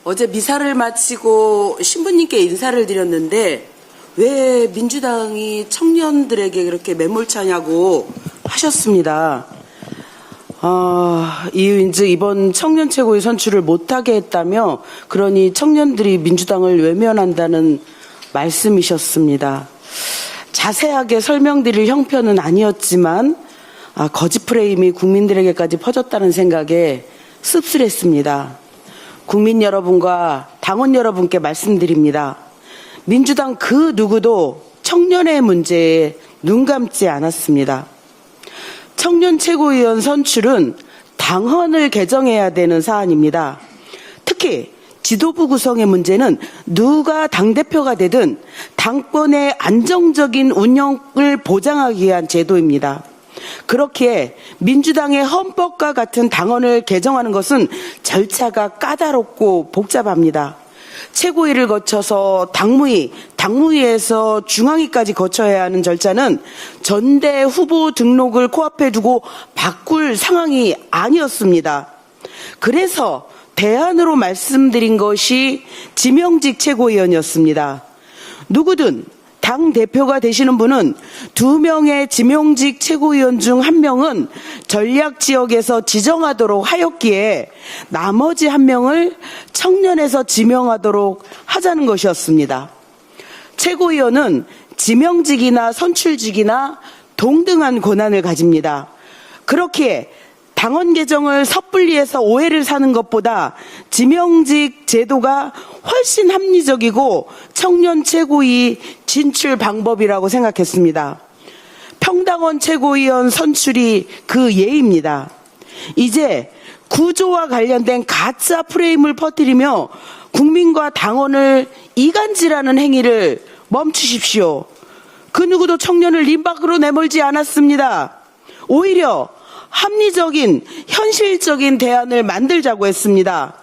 어제 미사를 마치고 신부님께 인사를 드렸는데 왜 민주당이 청년들에게 그렇게 매몰차냐고 하셨습니다. 이유인즉 이번 청년 최고위 선출을 못하게 했다며 그러니 청년들이 민주당을 외면한다는 말씀이셨습니다. 자세하게 설명드릴 형편은 아니었지만 거짓 프레임이 국민들에게까지 퍼졌다는 생각에 씁쓸했습니다. 국민 여러분과 당원 여러분께 말씀드립니다. 민주당 그 누구도 청년의 문제에 눈 감지 않았습니다. 청년 최고위원 선출은 당헌을 개정해야 되는 사안입니다. 특히 지도부 구성의 문제는 누가 당대표가 되든 당권의 안정적인 운영을 보장하기 위한 제도입니다. 그렇기에 민주당의 헌법과 같은 당헌을 개정하는 것은 절차가 까다롭고 복잡합니다. 최고위를 거쳐서 당무위, 당무위에서 중앙위까지 거쳐야 하는 절차는 전대 후보 등록을 코앞에 두고 바꿀 상황이 아니었습니다. 그래서 대안으로 말씀드린 것이 지명직 최고위원이었습니다. 누구든 당대표가 되시는 분은 2명의 지명직 최고위원 중 1명은 전략지역에서 지정하도록 하였기에 나머지 1명을 청년에서 지명하도록 하자는 것이었습니다. 최고위원은 지명직이나 선출직이나 동등한 권한을 가집니다. 그렇기에 당헌 개정을 섣불리해서 오해를 사는 것보다 지명직 제도가 훨씬 합리적이고 청년 최고위 진출 방법이라고 생각했습니다. 평당원 최고위원 선출이 그 예입니다. 이제 구조와 관련된 가짜 프레임을 퍼뜨리며 국민과 당원을 이간질하는 행위를 멈추십시오. 그 누구도 청년을 림 밖으로 내몰지 않았습니다. 오히려 합리적인 현실적인 대안을 만들자고 했습니다.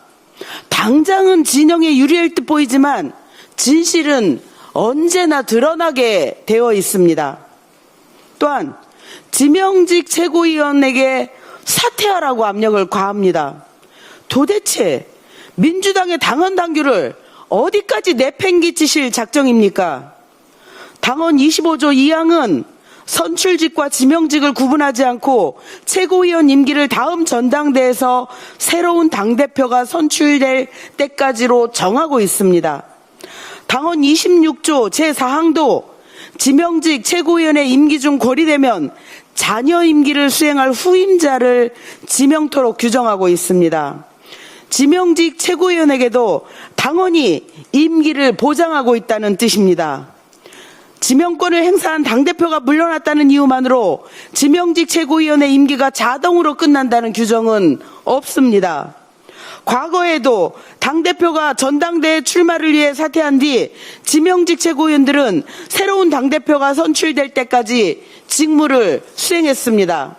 당장은 진영에 유리할 듯 보이지만 진실은 언제나 드러나게 되어 있습니다. 또한 지명직 최고위원에게 사퇴하라고 압력을 가합니다. 도대체 민주당의 당헌 당규를 어디까지 내팽개치실 작정입니까? 당헌 25조 2항은 선출직과 지명직을 구분하지 않고 최고위원 임기를 다음 전당대에서 새로운 당대표가 선출될 때까지로 정하고 있습니다. 당헌 26조 제4항도 지명직 최고위원의 임기 중 고리되면 잔여 임기를 수행할 후임자를 지명토록 규정하고 있습니다. 지명직 최고위원에게도 당헌이 임기를 보장하고 있다는 뜻입니다. 지명권을 행사한 당대표가 물러났다는 이유만으로 지명직 최고위원의 임기가 자동으로 끝난다는 규정은 없습니다. 과거에도 당대표가 전당대회 출마를 위해 사퇴한 뒤 지명직 최고위원들은 새로운 당대표가 선출될 때까지 직무를 수행했습니다.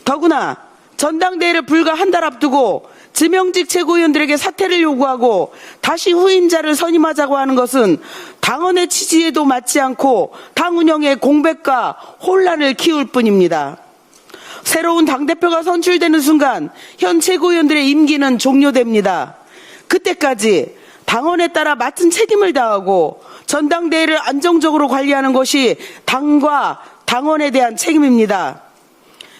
더구나 전당대회를 불과 한 달 앞두고 지명직 최고위원들에게 사퇴를 요구하고 다시 후임자를 선임하자고 하는 것은 당헌의 취지에도 맞지 않고 당 운영의 공백과 혼란을 키울 뿐입니다. 새로운 당대표가 선출되는 순간 현 최고위원들의 임기는 종료됩니다. 그때까지 당헌에 따라 맡은 책임을 다하고 전당대회를 안정적으로 관리하는 것이 당과 당헌에 대한 책임입니다.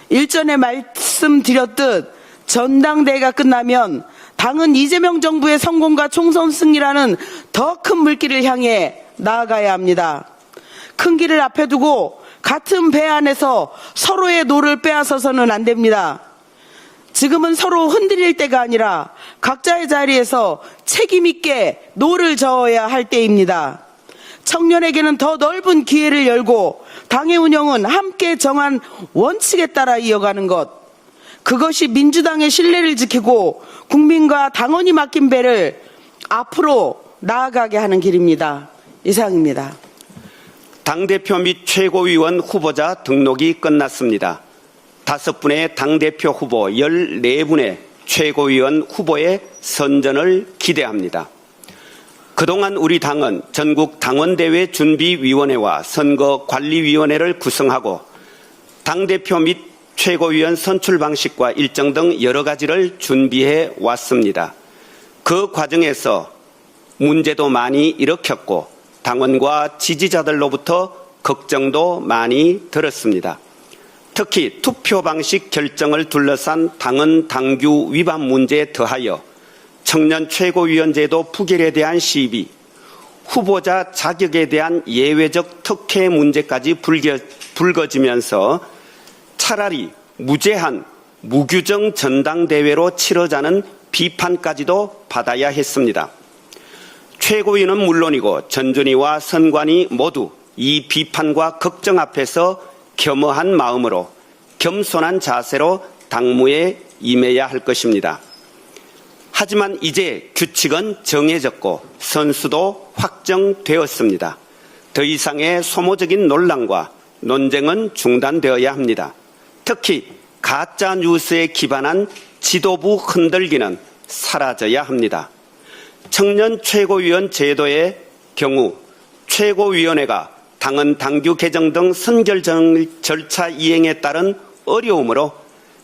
일전에 말씀드렸듯 전당대회가 끝나면 당은 이재명 정부의 성공과 총선 승리라는 더 큰 물길을 향해 나아가야 합니다. 큰 길을 앞에 두고 같은 배 안에서 서로의 노를 빼앗아서는 안 됩니다. 지금은 서로 흔들릴 때가 아니라 각자의 자리에서 책임 있게 노를 저어야 할 때입니다. 청년에게는 더 넓은 기회를 열고 당의 운영은 함께 정한 원칙에 따라 이어가는 것. 그것이 민주당의 신뢰를 지키고 국민과 당원이 맡긴 배를 앞으로 나아가게 하는 길입니다. 이상입니다. 당대표 및 최고위원 후보자 등록이 끝났습니다. 5분의 당대표 후보 14분의 최고위원 후보의 선전을 기대합니다. 그동안 우리 당은 전국 당원대회 준비위원회와 선거관리위원회를 구성하고 당대표 및 최고위원 선출 방식과 일정 등 여러 가지를 준비해 왔습니다. 그 과정에서 문제도 많이 일으켰고 당원과 지지자들로부터 걱정도 많이 들었습니다. 특히 투표 방식 결정을 둘러싼 당헌 당규 위반 문제에 더하여 청년 최고위원제도 부결에 대한 시비, 후보자 자격에 대한 예외적 특혜 문제까지 불거지면서 차라리 무제한 무규정 전당대회로 치러자는 비판까지도 받아야 했습니다. 최고위는 물론이고 전준위와 선관위 모두 이 비판과 걱정 앞에서 겸허한 마음으로 겸손한 자세로 당무에 임해야 할 것입니다. 하지만 이제 규칙은 정해졌고 선수도 확정되었습니다. 더 이상의 소모적인 논란과 논쟁은 중단되어야 합니다. 특히 가짜 뉴스에 기반한 지도부 흔들기는 사라져야 합니다. 청년 최고위원 제도의 경우 최고위원회가 당헌 당규 개정 등 선결 절차 이행에 따른 어려움으로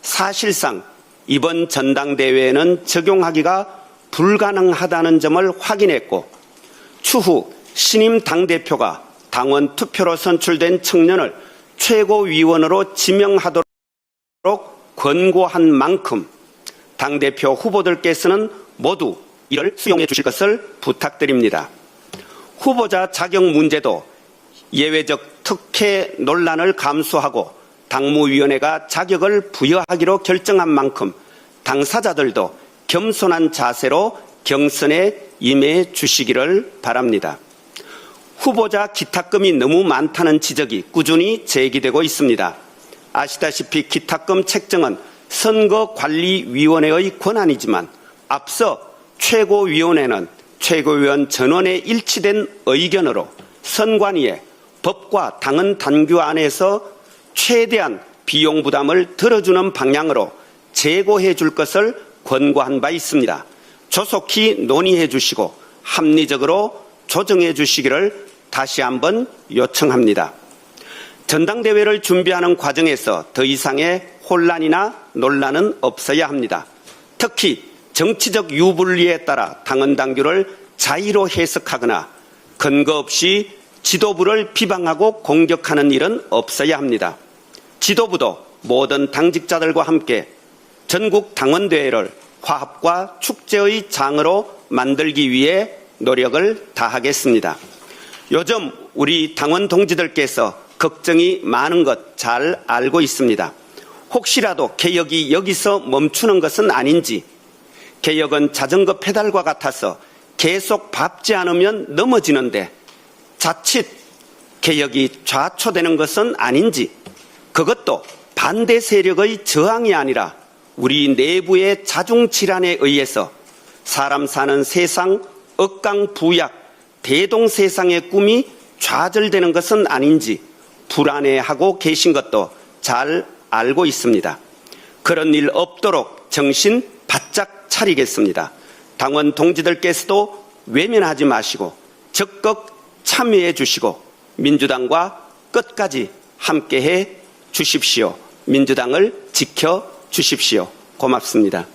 사실상 이번 전당대회에는 적용하기가 불가능하다는 점을 확인했고 추후 신임 당대표가 당원 투표로 선출된 청년을 최고위원으로 지명하도록 권고한 만큼 당대표 후보들께서는 모두 이를 수용해 주실 것을 부탁드립니다. 후보자 자격 문제도 예외적 특혜 논란을 감수하고 당무위원회가 자격을 부여하기로 결정한 만큼 당사자들도 겸손한 자세로 경선에 임해 주시기를 바랍니다. 후보자 기탁금이 너무 많다는 지적이 꾸준히 제기되고 있습니다. 아시다시피 기탁금 책정은 선거관리위원회의 권한이지만 앞서 최고위원회는 최고위원 전원의 일치된 의견으로 선관위에 법과 당헌 당규 안에서 최대한 비용 부담을 들어주는 방향으로 재고해 줄 것을 권고한 바 있습니다. 조속히 논의해 주시고 합리적으로 조정해 주시기를 다시 한번 요청합니다. 전당대회를 준비하는 과정에서 더 이상의 혼란이나 논란은 없어야 합니다. 특히 정치적 유불리에 따라 당헌 당규를 자의로 해석하거나 근거 없이 지도부를 비방하고 공격하는 일은 없어야 합니다. 지도부도 모든 당직자들과 함께 전국 당원대회를 화합과 축제의 장으로 만들기 위해 노력을 다하겠습니다. 요즘 우리 당원 동지들께서 걱정이 많은 것 잘 알고 있습니다. 혹시라도 개혁이 여기서 멈추는 것은 아닌지, 개혁은 자전거 페달과 같아서 계속 밟지 않으면 넘어지는데 자칫 개혁이 좌초되는 것은 아닌지, 그것도 반대 세력의 저항이 아니라 우리 내부의 자중질환에 의해서 사람 사는 세상 억강부약 대동세상의 꿈이 좌절되는 것은 아닌지 불안해하고 계신 것도 잘 알고 있습니다. 그런 일 없도록 정신 바짝 차리겠습니다. 당원 동지들께서도 외면하지 마시고 적극 참여해 주시고 민주당과 끝까지 함께해 주십시오. 민주당을 지켜 주십시오. 고맙습니다.